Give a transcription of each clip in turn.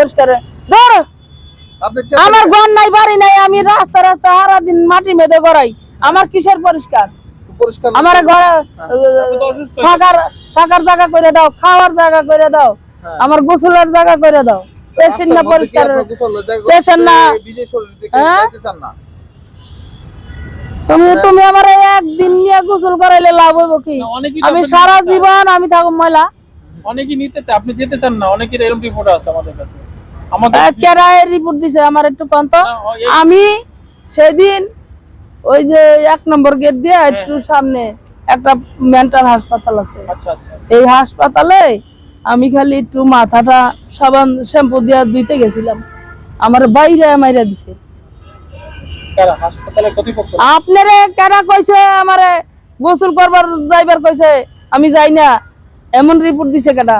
পরিষ্কার ধর আমার ঘর নাই বাড়ি নাই আমি রাস্তা রাস্তা সারা দিন মাটি মেদে গড়াই আমার কিসের পরিষ্কার আমার ঘরে থাকার জায়গা করে দাও খাওয়ার জায়গা করে দাও আমার গোসলের জায়গা করে দাও পেশেন্ট না পরিষ্কার পেশেন্ট না তুমি আমার একদিন নিয়ে গোসল করাইলে লাভ হইব কি আমি সারা জীবন আমি থাকব ময়লা অনেকেই নিতে চায় আপনি যেতে চান না অনেকের এরকম রিপোর্ট আছে আমাদের কাছে কেরায় রিপোর্ট দিছে আমার একটু কন্ত আমি সেদিন ওই যে 1 নম্বর গেট দিয়ে একটু সামনে একটা মেন্টাল হাসপাতাল আছে আচ্ছা আচ্ছা এই হাসপাতালে আমি খালি একটু মাথাটা সাবান শ্যাম্পু দিয়ে ধুইতে গেছিলাম আমার বাইরে মাইরা দিছে কারা হাসপাতালের কর্তৃপক্ষ আপনারে কেডা কইছে আমারে গোসল করবার যাইবার কইছে আমি যাই না এমন রিপোর্ট দিছে কেডা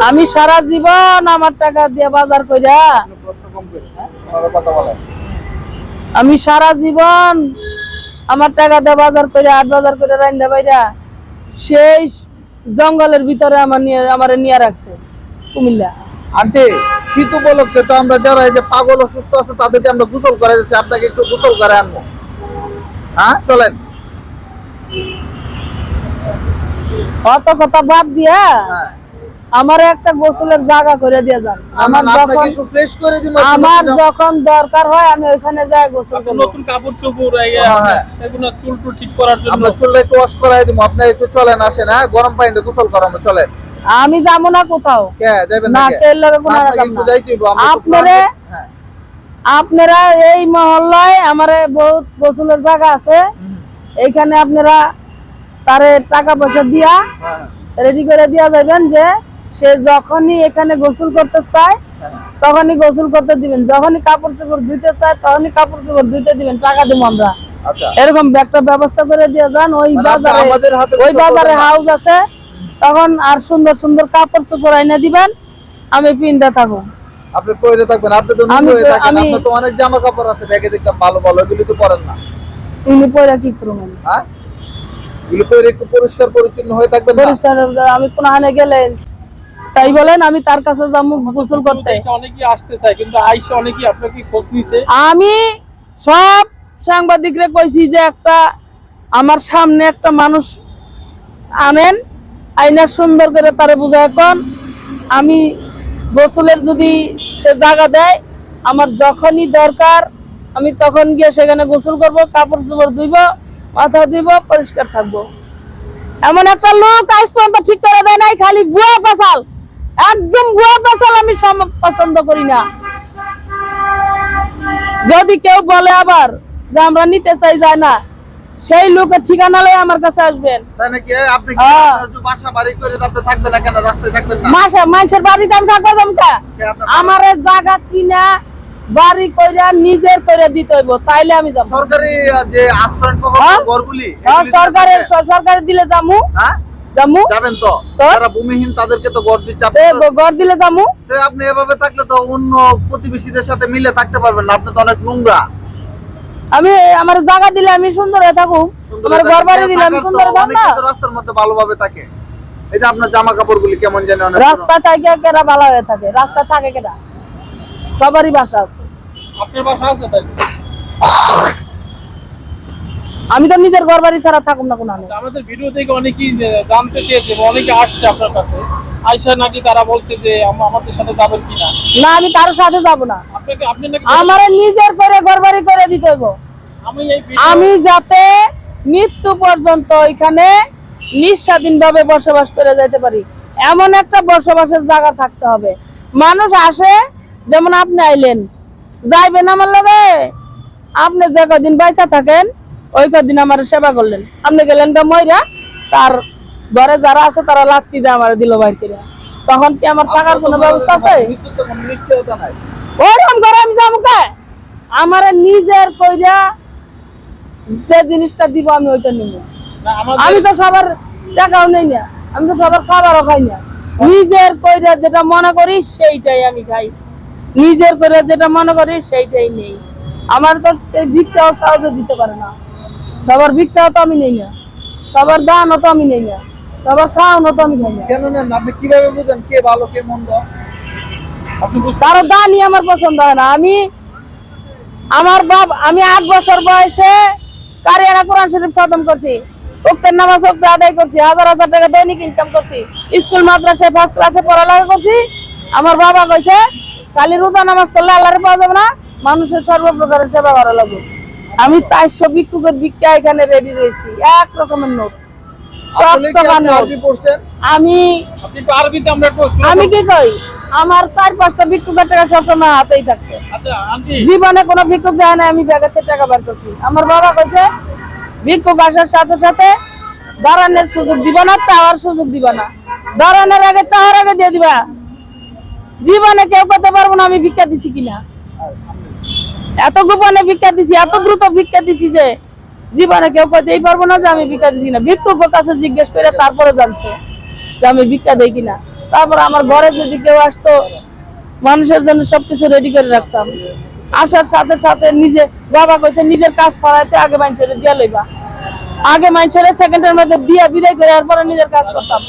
আমি সারা জীবন আমার টাকা দিয়ে বাজার কইরা প্রশ্ন কম করে হ্যাঁ কথা বলেন আমি সারা জীবন আমার টাকা দিয়ে বাজার কইরা আট বাজার করে রাইন্দা বাইরা সেই জঙ্গলের ভিতরে আমারে নিয়ে রাখছে কুমিল্লা আন্টি শীত উপলক্ষে তো আমরা যারা এই যে পাগল অসুস্থ আছে তাদেরকে আমরা গোসল করাই দিচ্ছি আপনাকে একটু গোসল করে আনবো হ্যাঁ চলেন অত কথা বাদ দিয়া আমার একটা গোসলের জায়গা করে দিয়ে যান আমার যখন একটু ফ্রেশ করে দিই আমার যখন দরকার হয় আমি ওইখানে যাই গোসল করব নতুন কাপড় চোপড় এগুলো চুল টুল ঠিক করার জন্য আমরা চুলটা একটু ওয়াশ করাই দিব আপনি একটু চলেন আসেন হ্যাঁ গরম পানিতে গোসল করাবো চলেন আমি যাব না কোথাও কে যাবেন না কে লাগে কোন একটু যাইতে হবে আপনারা এই মহল্লায় আমারে বহুত গোসলের জায়গা আছে এইখানে আপনারা তারে টাকা পয়সা দিয়া রেডি করে দিয়া যাবেন যে সে যখনই এখানে গোসল করতে চায় তখনই গোসল করতে দিবেন যখনই কাপড় চোপড় ধুইতে চায় তখনই কাপড় চোপড় ধুইতে দিবেন টাকা দিব আমরা এরকম একটা ব্যবস্থা করে দিয়ে যান ওই বাজারে হাউস আছে তখন আর সুন্দর সুন্দর কাপড় চোপড় আইনা দিবেন আমি পিনতে থাকবো আপনি পরে থাকবেন আপনি তো নিয়ে হয়ে থাকেন আপনার তো অনেক জামা কাপড় আছে ব্যাগে দেখলাম ভালো ভালো এগুলো তো পরেন না তুমি পরে কি করবেন হ্যাঁ এগুলো পরে একটু পরিষ্কার পরিচ্ছন্ন হয়ে থাকবেন না পরিষ্কার আমি কোনখানে গেলেন তাই বলেন আমি তার কাছে যাবো গোসল করতে অনেকেই আসতে চায় কিন্তু আইসা অনেকেই আপনার কি খোঁজ নিছে আমি সব সাংবাদিকরে কইছি যে একটা আমার সামনে একটা মানুষ আনেন আইনা সুন্দর করে তারে বুঝায় কোন আমি গোসলের যদি সে জায়গা দেয় আমার যখনই দরকার আমি তখন গিয়ে সেখানে গোসল করব কাপড় চোপড় ধুইব মাথা ধুইব পরিষ্কার থাকবো এমন একটা লোক আজ পর্যন্ত ঠিক করে দেয় নাই খালি বুয়া পেশাল একদম বুয়া পেশাল আমি পছন্দ করি না যদি কেউ বলে আবার যে আমরা নিতে চাই যায় না সেই লোকের ঠিকানা লয়ে আমার কাছে আসবেন তাই নাকি আপনি কি বাসা বাড়ি করে আপনি থাকবেন না কেন রাস্তায় থাকবেন না মানুষের বাড়িতে আমি থাকবো জমকা আমার জায়গা কিনা বাড়ি কইরা নিজের করে দিতে হইব তাইলে আমি যাব সরকারি যে আশ্রয় প্রকল্প ঘরগুলি সরকারে দিলে যামু হ্যাঁ যামু যাবেন তো যারা ভূমিহীন তাদেরকে তো ঘর দিচ্ছে ঘর দিলে যামু তো আপনি এভাবে থাকলে তো অন্য প্রতিবেশীদের সাথে মিলে থাকতে পারবেন না আপনি তো অনেক নোংরা আমি আমার জায়গা দিলে আমি সুন্দর হয়ে থাকুম আমার ঘর বাড়ি দিলে আমি সুন্দর হয়ে থাকব না রাস্তার মধ্যে ভালোভাবে থাকে এই যে আপনার জামা কাপড়গুলি কেমন জানেন অনেক রাস্তা থাকে কেডা ভালো হয়ে থাকে রাস্তা থাকে কেডা সবারই বাসা আছে আপনার বাসা আছে তাই আমি তো নিজের ঘর বাড়ি ছাড়া থাকুম না কোন আমাদের ভিডিও থেকে অনেকেই জানতে চেয়েছে অনেকে আসছে আপনার কাছে আয়শা নাকি তারা বলছে যে আমাদের সাথে যাবেন কিনা না আমি কারোর সাথে যাব না আপনি নাকি আমারে নিজের করে ঘর বাড়ি করে দিতে হইব আমি যাতে মৃত্যু পর্যন্ত এখানে নিঃস্বাধীনভাবে বসবাস করে যেতে পারি এমন একটা বসবাসের জায়গা থাকতে হবে মানুষ আসে যেমন আপনি আইলেন যাইবেন আমার লগে আপনি যে কদিন বাইসা থাকেন ওই কদিন আমার সেবা করলেন আপনি গেলেন গা মইরা তার ঘরে যারা আছে তারা লাত্তি দিয়ে আমার দিল বাইর করে তখন কি আমার টাকার কোনো ব্যবস্থা আছে ওরকম ঘরে আমি যাবো কে আমার নিজের কইরা যে জিনিসটা দিব আমি ওইটা নিব আমি তো সবার টাকাও নেই না আমি তো সবার খাবারও খাই না নিজের কইরা যেটা মনে করি সেইটাই আমি খাই নিজের করে যেটা মনে করি সেইটাই নেই আমার তো ভিক্ষাও সহজে দিতে পারে না সবার ভিক্ষাও তো আমি নেই না সবার দানও তো আমি নেই না সবার খাওয়ানো তো আমি খাই না কেন নেন আপনি কিভাবে বুঝেন কে ভালো কে মন্দ আপনি বুঝতে কারো দানি আমার পছন্দ হয় না। আমি 8 বছর বয়সে কারিয়ানা কোরআন শরীফ খতম করছি, ওক্তের নামাজ ওক্তে আদায় করছি, হাজার হাজার টাকা দৈনিক ইনকাম করছি, স্কুল মাদ্রাসায় ফার্স্ট ক্লাসে পড়ালেখা করছি। আমার বাবা কইছে খালি রোজা নামাজ করলে আল্লাহরে পাওয়া যাবে না, মানুষের সর্বপ্রকারের সেবা করা লাগবে। আমি 400 ভিক্ষুকের ভিক্ষা এখানে রেডি রয়েছি, এক রকমের নোট, আসলে কি চকচকা আপনি নোট। আরবি পড়ছেন? আমি আপনি একটু আরবিতে আমরা একটু শুনে আমি কি কই, আমার 4-5টা ভিক্ষুকের টাকা সবসময় হাতেই থাকছে। আচ্ছা আন্টি, জীবনে কোনো ভিক্ষুক দেয় না, আমি ব্যাগের থেকে টাকা বার করছি। আমার বাবা কইছে ভিক্ষুক আসার সাথে সাথে দাঁড়ানোর সুযোগ দিবা না, চাওয়ার সুযোগ দিবা না, দাঁড়ানোর আগে চাওয়ার আগে দিয়ে দিবা। জীবনে কেউ করতে পারবো না আমি ভিক্ষা দিছি কিনা। এত গোপনে ভিক্ষা দিছি, এত দ্রুত ভিক্ষা দিছি যে জীবনে কেউ করতেই পারবো না যে আমি ভিক্ষা দিছি কিনা। ভিক্ষুকের কাছে জিজ্ঞেস করে তারপরে জানছে যে আমি ভিক্ষা দেই কিনা। তারপর আমার ঘরে যদি কেউ আসতো, মানুষের জন্য সবকিছু রেডি করে রাখতাম। আসার সাথে সাথে নিজে, বাবা কইছে নিজের কাজ করাইতে আগে মানুষের দিয়া লইবা, আগে মানুষের সেকেন্ডের মধ্যে দিয়া বিদায় করে এরপরে নিজের কাজ করতাম।